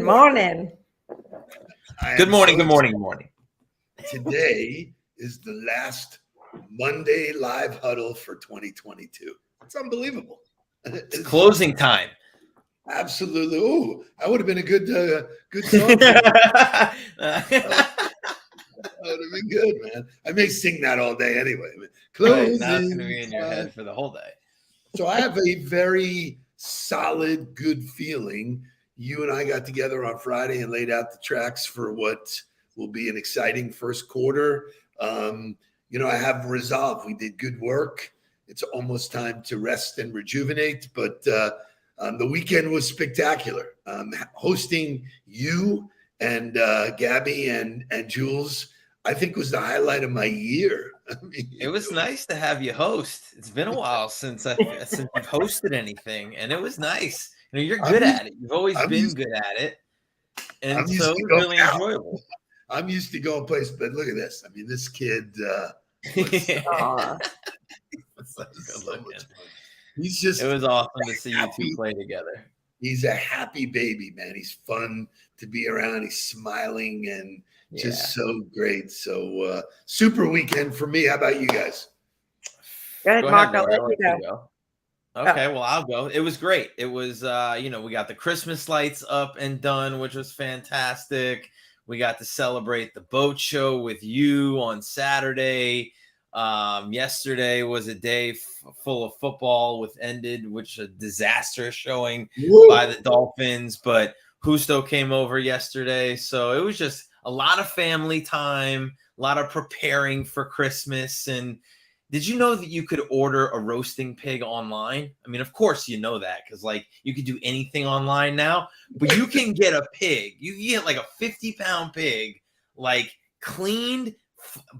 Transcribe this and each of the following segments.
morning. Good morning. Good morning. Good morning. Today is the last Monday live huddle for 2022. It's unbelievable. It's closing time. Absolutely. Oh, that would have been a good song. That That would have been good, man. I may sing that all day anyway. Closing. Now it's going to be in your head for the whole day. So I have a very solid, good feeling. You and I got together on Friday and laid out the tracks for what will be an exciting first quarter. I have resolve. We did good work. It's almost time to rest and rejuvenate, but the weekend was spectacular. Hosting you and Gabby and Jules, I think, was the highlight of my year. It was nice to have you host. It's been a while since you've hosted anything, and it was nice. You're good at it. You've always been good at it, and so it was really enjoyable. I'm used to going places, but look at this. I mean, this kid. He's just. It was awesome to see you two play together. He's a happy baby, man. He's fun to be around. He's smiling and just so great. So super weekend for me. How about you guys? Go ahead, Mark. I'll let you go. Okay, well, I'll go. It was great. It was, we got the Christmas lights up and done, which was fantastic. We got to celebrate the boat show with you on Saturday. Yesterday was a day full of football which a disastrous showing by the Dolphins, but Justo came over yesterday. So it was just a lot of family time, a lot of preparing for Christmas. And did you know that you could order a roasting pig online? I mean, of course you know that because you could do anything online now, but you can get a pig. You can get like a 50-pound pig, cleaned,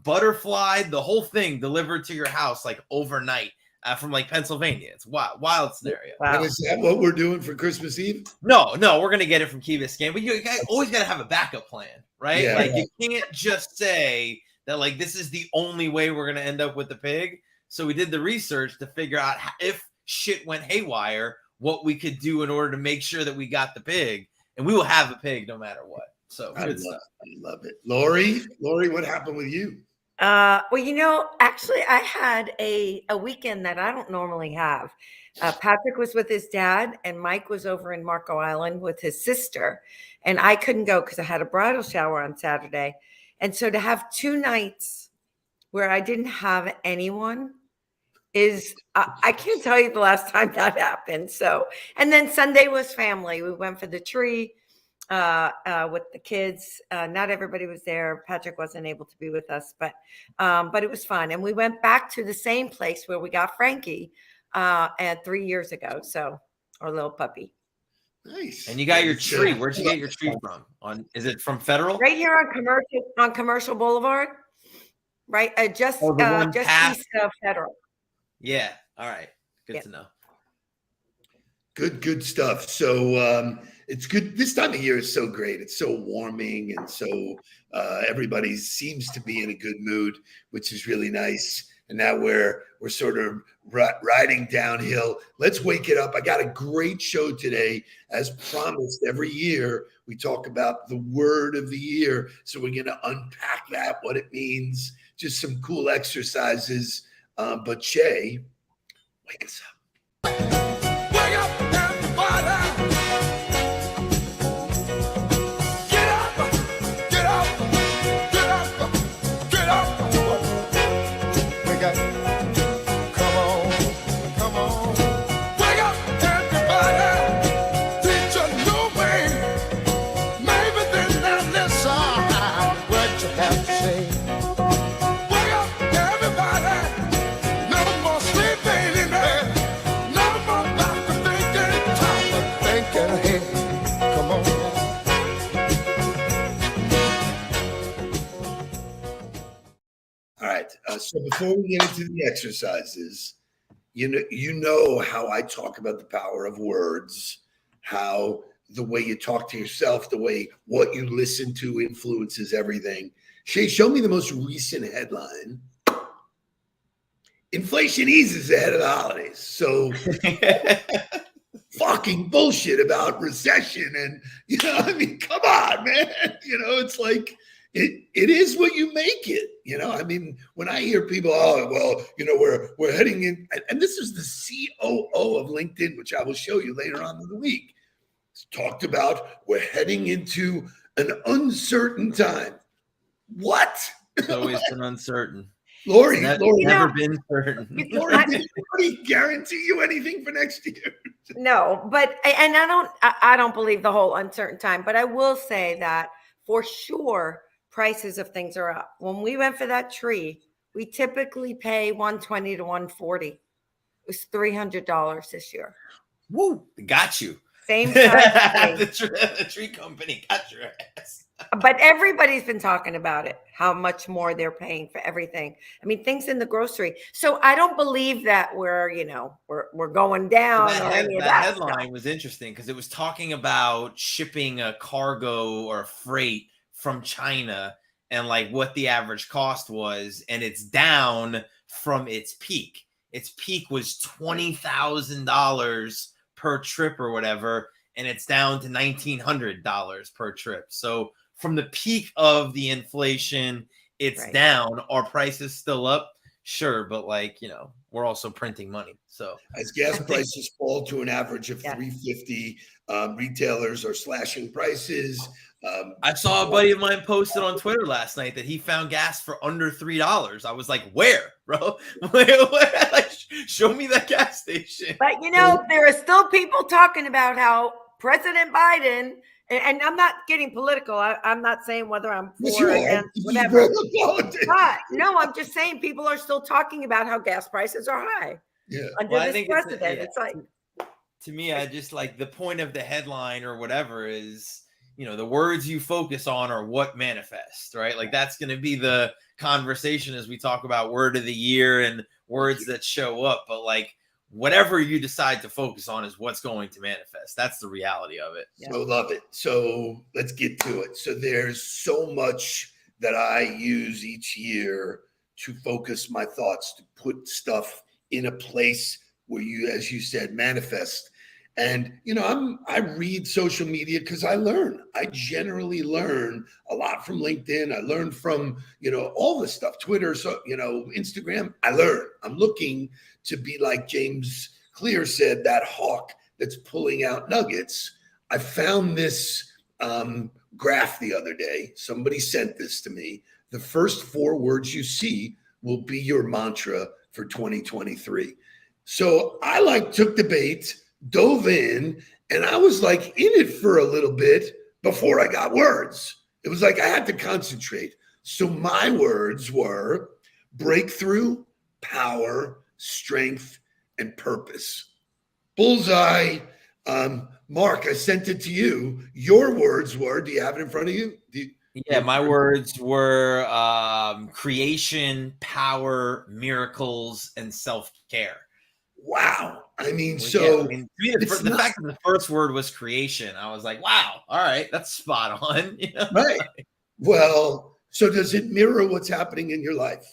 butterflied, the whole thing delivered to your house overnight from Pennsylvania. It's wild scenario. Wow. And is that what we're doing for Christmas Eve? No, we're gonna get it from Key Biscayne, but you always got to have a backup plan, right? Yeah. You can't just say that this is the only way we're gonna end up with the pig. So we did the research to figure out if shit went haywire, what we could do in order to make sure that we got the pig, and we will have a pig no matter what. So I love it. Lori, what happened with you? Actually, I had a weekend that I don't normally have. Patrick was with his dad, and Mike was over in Marco Island with his sister, and I couldn't go because I had a bridal shower on Saturday. And so to have 2 nights where I didn't have anyone is, I can't tell you the last time that happened. So, and then Sunday was family. We went for the tree with the kids. Not everybody was there. Patrick wasn't able to be with us, but it was fun. And we went back to the same place where we got Frankie 3 years ago. So our little puppy. Nice. And you got your tree. Where'd you get your tree from? Is it from Federal? Right here on Commercial Boulevard. Right, just east of Federal. Yeah. All right. Good to know. Good stuff. So it's good. This time of year is so great. It's so warming, and so everybody seems to be in a good mood, which is really nice. And now we're sort of riding downhill. Let's wake it up. I got a great show today. As promised, every year we talk about the word of the year. So we're going to unpack that, what it means, just some cool exercises. But Shay, wake us up. Wake up, everybody. Get up, get up, get up, get up. Wake up. Come on. Wake up, everybody. Teach a new way. Maybe then they'll listen what you have to say. Wake up, everybody. No more sleeping in bed. No more about to thinking. Time for thinking ahead. Come on. All right. So before we get into the exercises, you know how I talk about the power of words, how the way you talk to yourself, the way what you listen to influences everything. Shay, show me the most recent headline. Inflation eases ahead of the holidays. So fucking bullshit about recession. And, I mean, come on, man. It's like, it is what you make it. I mean, when I hear people, oh, well, we're heading in, and this is the COO of LinkedIn, which I will show you later on in the week. It's talked about we're heading into an uncertain time. What? It's always been uncertain. Lori, never been certain. Lori, did anybody guarantee you anything for next year? No, but I don't believe the whole uncertain time, but I will say that for sure prices of things are up. When we went for that tree, we typically pay $120 to $140. It was $300 this year. Woo, got you. Same time. The tree company got your ass. But everybody's been talking about it, how much more they're paying for everything. I mean, things in the grocery. So I don't believe that we're going down or any of that headline stuff. was interesting because it was talking about shipping a cargo or a freight from China and like what the average cost was, and it's down from its peak. Its peak was $20,000 per trip or whatever, and it's down to $1,900 per trip. So from the peak of the inflation, it's down. Our price is still up, sure, but we're also printing money. So as gas prices fall to an average of $3.50, retailers are slashing prices. I saw a buddy of mine posted on Twitter last night that he found gas for under $3. I was like, where, bro? Where? Show me that gas station. But there are still people talking about how President Biden, and I'm not getting political. I'm not saying whether I'm for or against, whatever. But no, I'm just saying people are still talking about how gas prices are high. Yeah. Under this president. It's like, to me, I just like the point of the headline or whatever is, the words you focus on are what manifest, right? Like that's going to be the conversation as we talk about word of the year and words that show up. But whatever you decide to focus on is what's going to manifest. That's the reality of it. So love it. So let's get to it. So there's so much that I use each year to focus my thoughts, to put stuff in a place where you, as you said, manifest. And, I read social media because I learn. I generally learn a lot from LinkedIn. I learn from, all the stuff, Twitter, so, Instagram. I learn. I'm looking to be like James Clear said, that hawk that's pulling out nuggets. I found this graph the other day. Somebody sent this to me. The first 4 words you see will be your mantra for 2023. So I took the bait, dove in, and I was in it for a little bit before I got words. It was I had to concentrate. So my words were breakthrough, power, strength, and purpose. Bullseye. Mark, I sent it to you. Your words were, do you have it in front of you? My words were creation, power, miracles, and self-care. Wow. I mean, the fact that the first word was creation, I was like, wow, all right, that's spot on. Right. Well, so does it mirror what's happening in your life?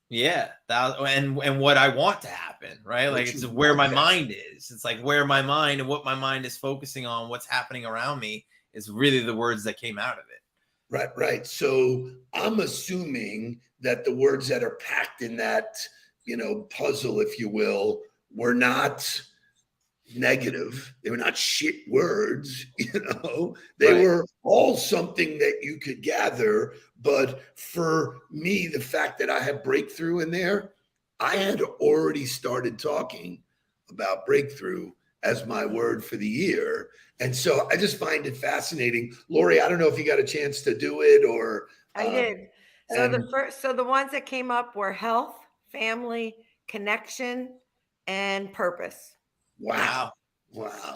Yeah. And what I want to happen, right? It's where my mind is. It's where my mind and what my mind is focusing on, what's happening around me is really the words that came out of it. Right. So I'm assuming that the words that are packed in that, puzzle, if you will, were not negative. They were not shit words, they were all something that you could gather. But for me, the fact that I had breakthrough in there, I had already started talking about breakthrough as my word for the year. And so I just find it fascinating. Lori, I don't know if you got a chance to do it or. I did. So the ones that came up were health, family, connection, and purpose. Wow.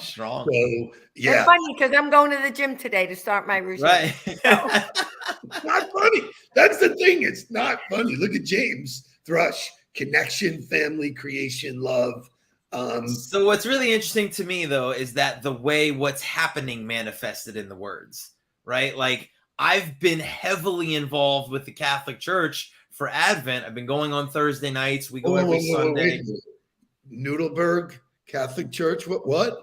Strong. So, yeah. It's funny because I'm going to the gym today to start my routine. Right. It's not funny. That's the thing. It's not funny. Look at James Thrush. Connection, family, creation, love. So what's really interesting to me, though, is that the way what's happening manifested in the words, right? I've been heavily involved with the Catholic Church for Advent. I've been going on Thursday nights. We go every Sunday. Nudelberg Catholic Church. What?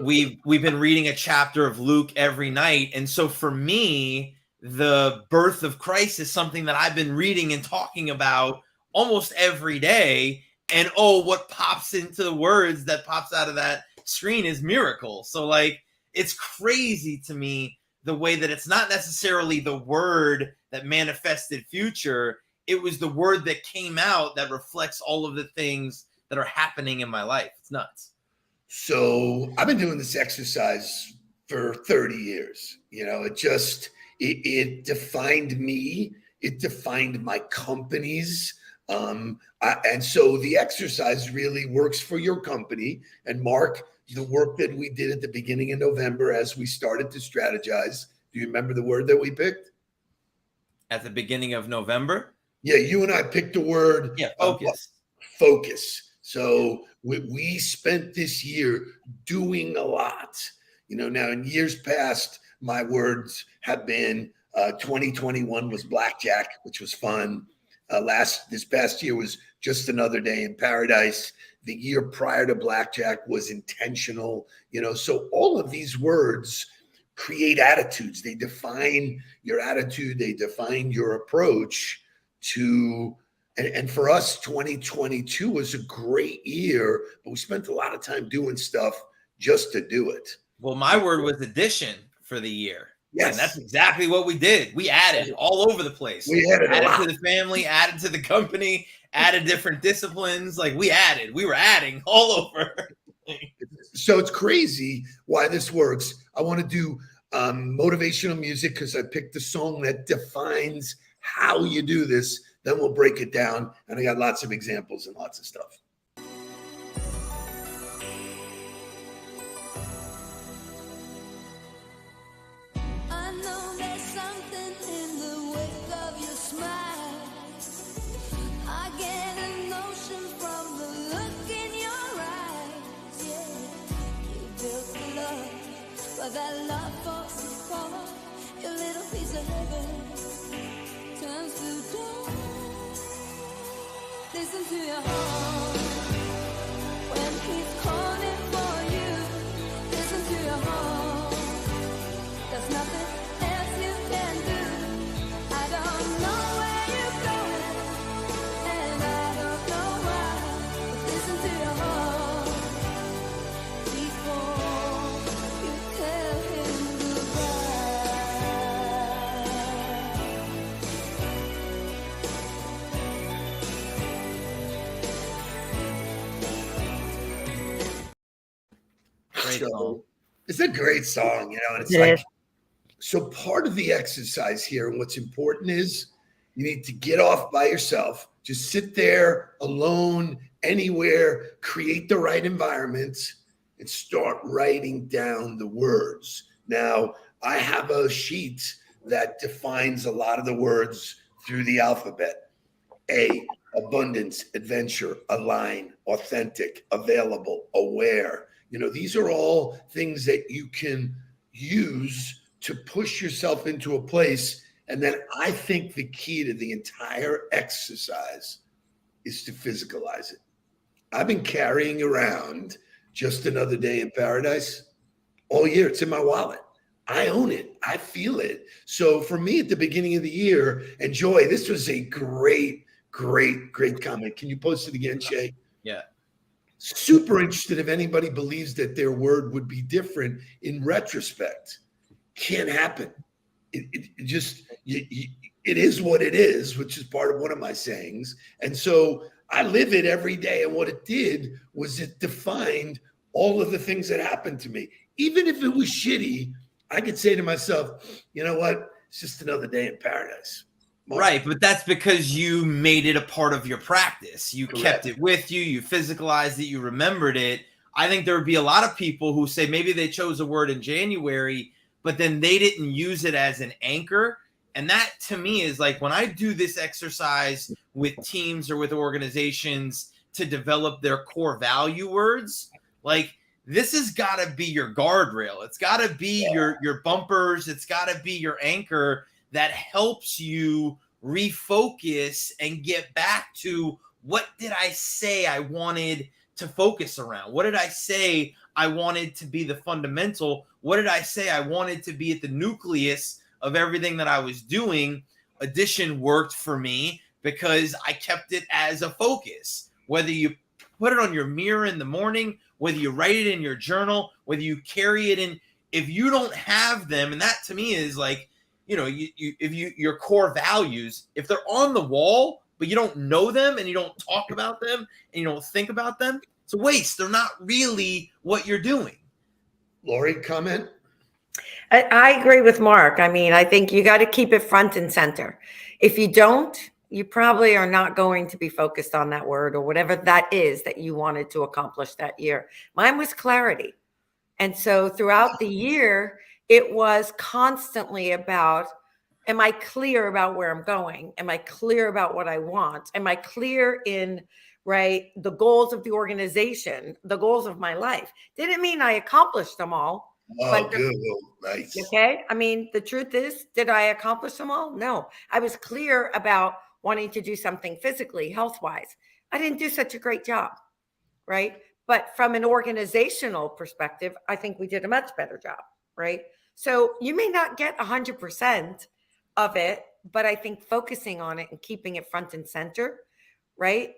we've been reading a chapter of Luke every night. And so for me, the birth of Christ is something that I've been reading and talking about almost every day. And what pops into the words that pops out of that screen is miracle. So like, it's crazy to me the way that it's not necessarily the word that manifested future. It was the word that came out that reflects all of the things that are happening in my life. It's nuts. So I've been doing this exercise for 30 years. You know, it defined me. It defined my companies. And so the exercise really works for your company. And Mark, the work that we did at the beginning of November as we started to strategize, do you remember the word that we picked? At the beginning of November? Yeah, you and I picked the word. Yeah, focus. Focus. So we spent this year doing a lot. You know, now in years past, my words have been 2021 was blackjack, which was fun. This past year was just another day in paradise. The year prior to blackjack was intentional. You know, so all of these words create attitudes. They define your attitude. They define your approach to. And for us, 2022 was a great year, but we spent a lot of time doing stuff just to do it. Well, my word was addition for the year. Yes. And that's exactly what we did. We added all over the place. We added to the family, added to the company, added different disciplines. Like we were adding all over. So it's crazy why this works. I want to do motivational music because I picked the song that defines how you do this. Then we'll break it down. And I got lots of examples and lots of stuff. I know there's something in the wake of your smile. I get a notion from the look in your eyes. Yeah, you built the love, but that love falls apart. Your little piece of heaven turns to dawn. Listen to your heart when he's calling for you. Listen to your heart. There's nothing else you can do. I don't know where you're going, and I don't know why. But listen to your heart before you tell him Great song. It's a great song, you know, and it's like, so part of the exercise here, and what's important is you need to get off by yourself, just sit there alone, anywhere, create the right environment, and start writing down the words. Now, I have a sheet that defines a lot of the words through the alphabet. A, abundance, adventure, align, authentic, available, aware. You know, these are all things that you can use to push yourself into a place. And then I think the key to the entire exercise is to physicalize it. I've been carrying around Just Another Day in Paradise all year. It's in my wallet. I own it. I feel it. So for me at the beginning of the year, and Joy, this was a great comment. Can you post it again, Shay? Yeah. Super interested if anybody believes that their word would be different in retrospect. Can't happen. It is what it is, which is part of one of my sayings. And so I live it every day. And what it did was it defined all of the things that happened to me. Even if it was shitty, I could say to myself, you know what? It's just another day in paradise. Right, but that's because you made it a part of your practice. You Correct. kept it with you. You physicalized it. You remembered it. I think there would be a lot of people who say maybe they chose a word in January, but then they didn't use it as an anchor. And that to me is like when I do this exercise with teams or with organizations to develop their core value words, like this has got to be your guardrail. It's got to be your bumpers. It's got to be your anchor that helps you refocus and get back to what did I say I wanted to focus around? What did I say I wanted to be the fundamental? What did I say I wanted to be at the nucleus of everything that I was doing? Addition worked for me because I kept it as a focus. Whether you put it on your mirror in the morning, whether you write it in your journal, whether you carry it in, if you don't have them, and that to me is like, your core values, if they're on the wall, but you don't know them and you don't talk about them and you don't think about them, it's a waste. They're not really what you're doing. Lori, comment? I agree with Mark. I mean, I think you got to keep it front and center. If you don't, you probably are not going to be focused on that word or whatever that is that you wanted to accomplish that year. Mine was clarity. And so throughout the year, it was constantly about, am I clear about where I'm going? Am I clear about what I want? Am I clear in, right, the goals of the organization, the goals of my life? Didn't mean I accomplished them all. Oh, good. Nice. Okay. I mean, the truth is, did I accomplish them all? No. I was clear about wanting to do something physically, health-wise. I didn't do such a great job, right? But from an organizational perspective, I think we did a much better job, right? So you may not get 100% of it, but I think focusing on it and keeping it front and center, right?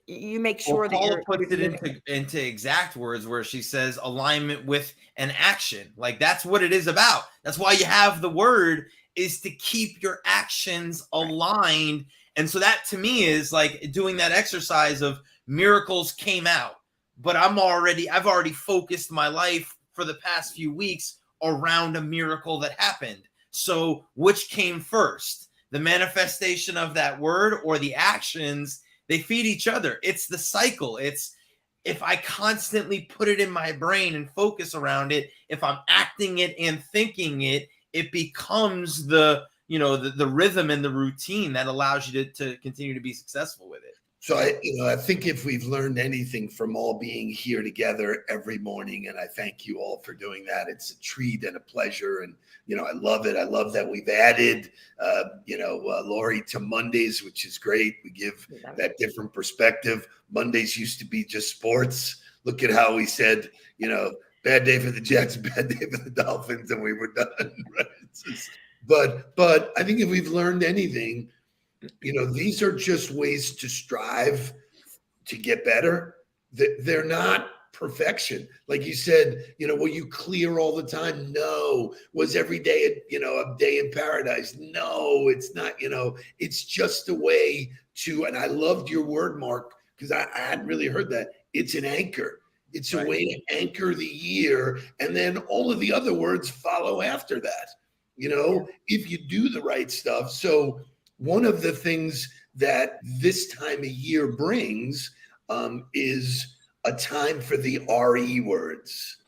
You make sure that Paula you're puts it into exact words where she says alignment with an action. Like that's what it is about. That's why you have the word, is to keep your actions aligned. And so that to me is like doing that exercise of miracles came out, but I've already focused my life for the past few weeks around a miracle that happened. So which came first, the manifestation of that word or the actions? They feed each other. It's the cycle. It's if I constantly put it in my brain and focus around it, if I'm acting it and thinking it, it becomes the rhythm and the routine that allows you to continue to be successful with it. So I think if we've learned anything from all being here together every morning, and I thank you all for doing that, it's a treat and a pleasure. And, I love it. I love that we've added, Lori, to Mondays, which is great. We give that different perspective. Mondays used to be just sports. Look at how we said, bad day for the Jets, bad day for the Dolphins, and we were done. Right? But I think if we've learned anything, these are just ways to strive to get better. They're not perfection. Like you said, were you clear all the time? No. Was every day, a day in paradise? No, it's not, it's just a way to, and I loved your word, Mark, because I hadn't really heard that. It's an anchor. It's a way to anchor the year. And then all of the other words follow after that, if you do the right stuff. So one of the things that this time of year brings is a time for the RE words.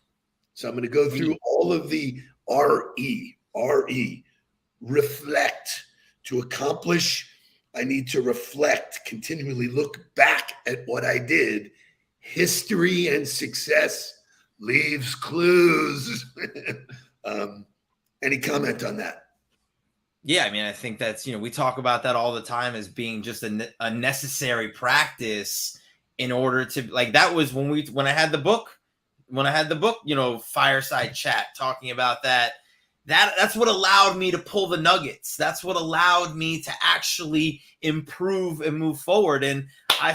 So I'm going to go through all of the RE, reflect. To accomplish, I need to reflect, continually look back at what I did. History and success leaves clues. Any comment on that? Yeah, I mean, I think that's, we talk about that all the time as being just a necessary practice in order to, like, that was when I had the book, Fireside Chat, talking about that's what allowed me to pull the nuggets. That's what allowed me to actually improve and move forward. And I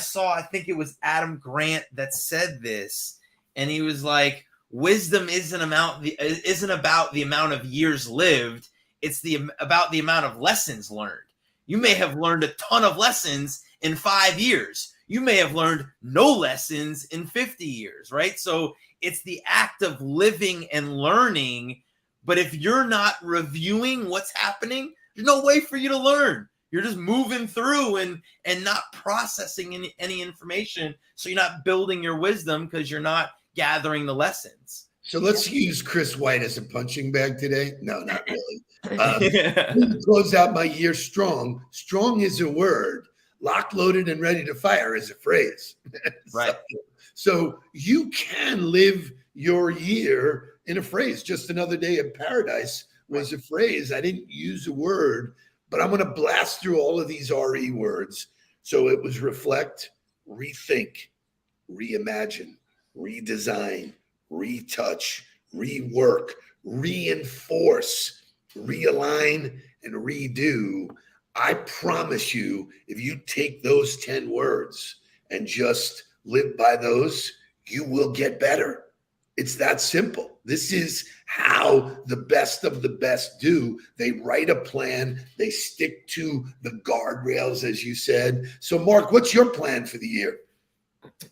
think it was Adam Grant that said this, and he was like, wisdom isn't about the amount of years lived. It's about the amount of lessons learned. You may have learned a ton of lessons in 5 years. You may have learned no lessons in 50 years, right? So it's the act of living and learning. But if you're not reviewing what's happening, there's no way for you to learn. You're just moving through and not processing any information. So you're not building your wisdom because you're not gathering the lessons. So let's use Chris White as a punching bag today. No, not really. Close out my year strong. Strong is a word. Locked, loaded, and ready to fire is a phrase. Right. So you can live your year in a phrase. Just another day in paradise was a phrase. I didn't use a word, but I'm going to blast through all of these RE words. So it was reflect, rethink, reimagine, redesign, retouch, rework, reinforce, realign, and redo. I promise you, if you take those 10 words and just live by those, you will get better. It's that simple. This is how the best of the best do. They write a plan. They stick to the guardrails, as you said. So, Mark, what's your plan for the year?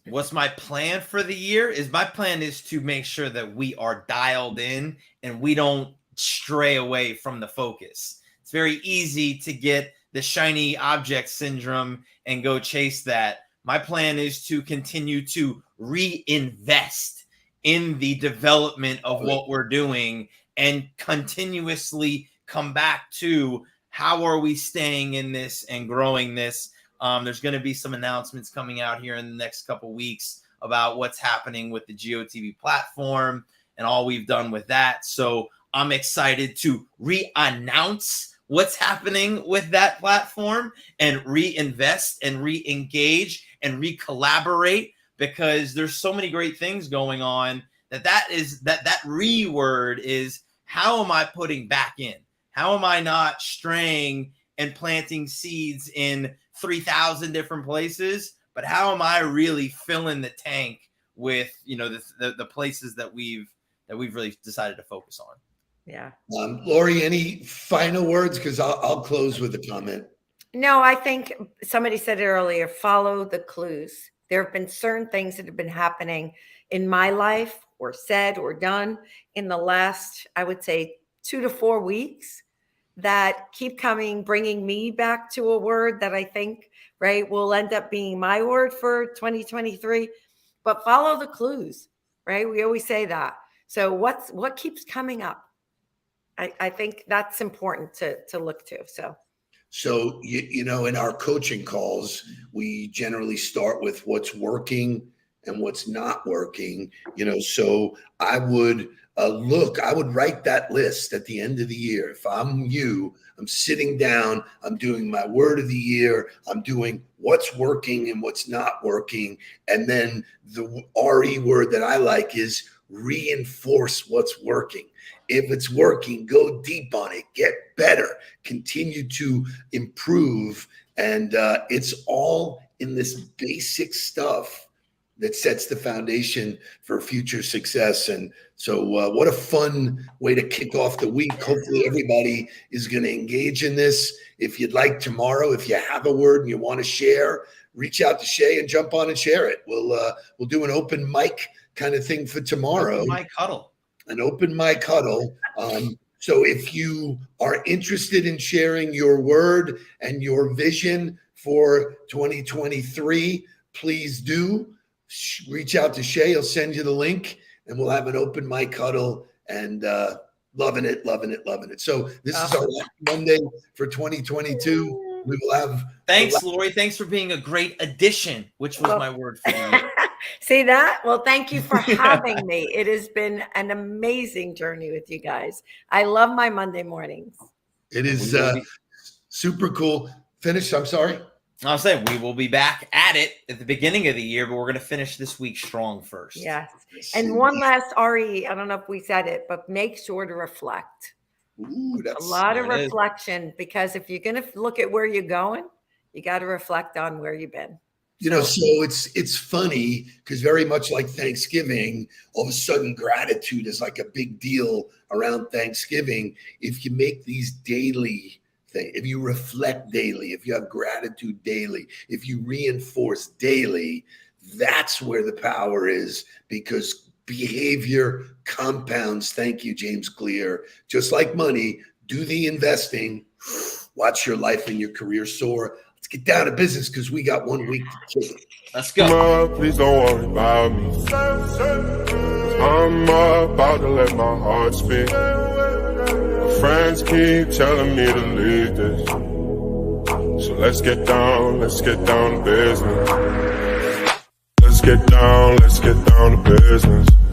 What's my plan for the year? My plan is to make sure that we are dialed in and we don't stray away from the focus. It's very easy to get the shiny object syndrome and go chase that. My plan is to continue to reinvest in the development of what we're doing and continuously come back to how are we staying in this and growing this. There's going to be some announcements coming out here in the next couple weeks about what's happening with the GOTV platform and all we've done with that. So I'm excited to re-announce what's happening with that platform and reinvest and re-engage and re-collaborate, because there's so many great things going on that re-word is, how am I putting back in? How am I not straying and planting seeds in 3,000 different places, but how am I really filling the tank with, the places that we've really decided to focus on? Yeah. Lori, any final words? Because I'll close with a comment. No, I think somebody said it earlier, follow the clues. There have been certain things that have been happening in my life or said or done in the last, I would say, 2 to 4 weeks that keep coming, bringing me back to a word that I think, right, will end up being my word for 2023. But follow the clues, right? We always say that. So what keeps coming up? I think that's important to look to. So, in our coaching calls, we generally start with what's working and what's not working, so I would I would write that list at the end of the year. If I'm you, I'm sitting down, I'm doing my word of the year, I'm doing what's working and what's not working. And then the RE word that I like is reinforce what's working. If it's working, go deep on it, get better, continue to improve. And it's all in this basic stuff that sets the foundation for future success. And so what a fun way to kick off the week. Hopefully everybody is going to engage in this. If you'd like tomorrow, if you have a word and you want to share, reach out to Shay and jump on and share it. We'll do an open mic kind of thing for tomorrow. Open mic huddle. An open mic huddle. So if you are interested in sharing your word and your vision for 2023, please do reach out to Shay. He'll send you the link and we'll have an open mic huddle, and loving it. So this is our last Monday for 2022. We will have. Thanks, Lori. Thanks for being a great addition, which was my word for you. See that? Well, thank you for having me. It has been an amazing journey with you guys. I love my Monday mornings. It is super cool. Finish. I'm sorry. I'll say we will be back at it at the beginning of the year, but we're going to finish this week strong first. Yes. And one last RE, I don't know if we said it, but make sure to reflect. Ooh, that's a lot of reflection, because if you're going to look at where you're going, you got to reflect on where you've been. So it's funny because very much like Thanksgiving, all of a sudden gratitude is like a big deal around Thanksgiving. If you make these daily things, if you reflect daily, if you have gratitude daily, if you reinforce daily, that's where the power is, because behavior compounds. Thank you, James Clear. Just like money, do the investing, watch your life and your career soar. Let's get down to business because we got 1 week to kill it. Let's go. Please don't worry about me. I'm about to let my heart speak. My friends keep telling me to leave this. So let's get down to business. Let's get down to business.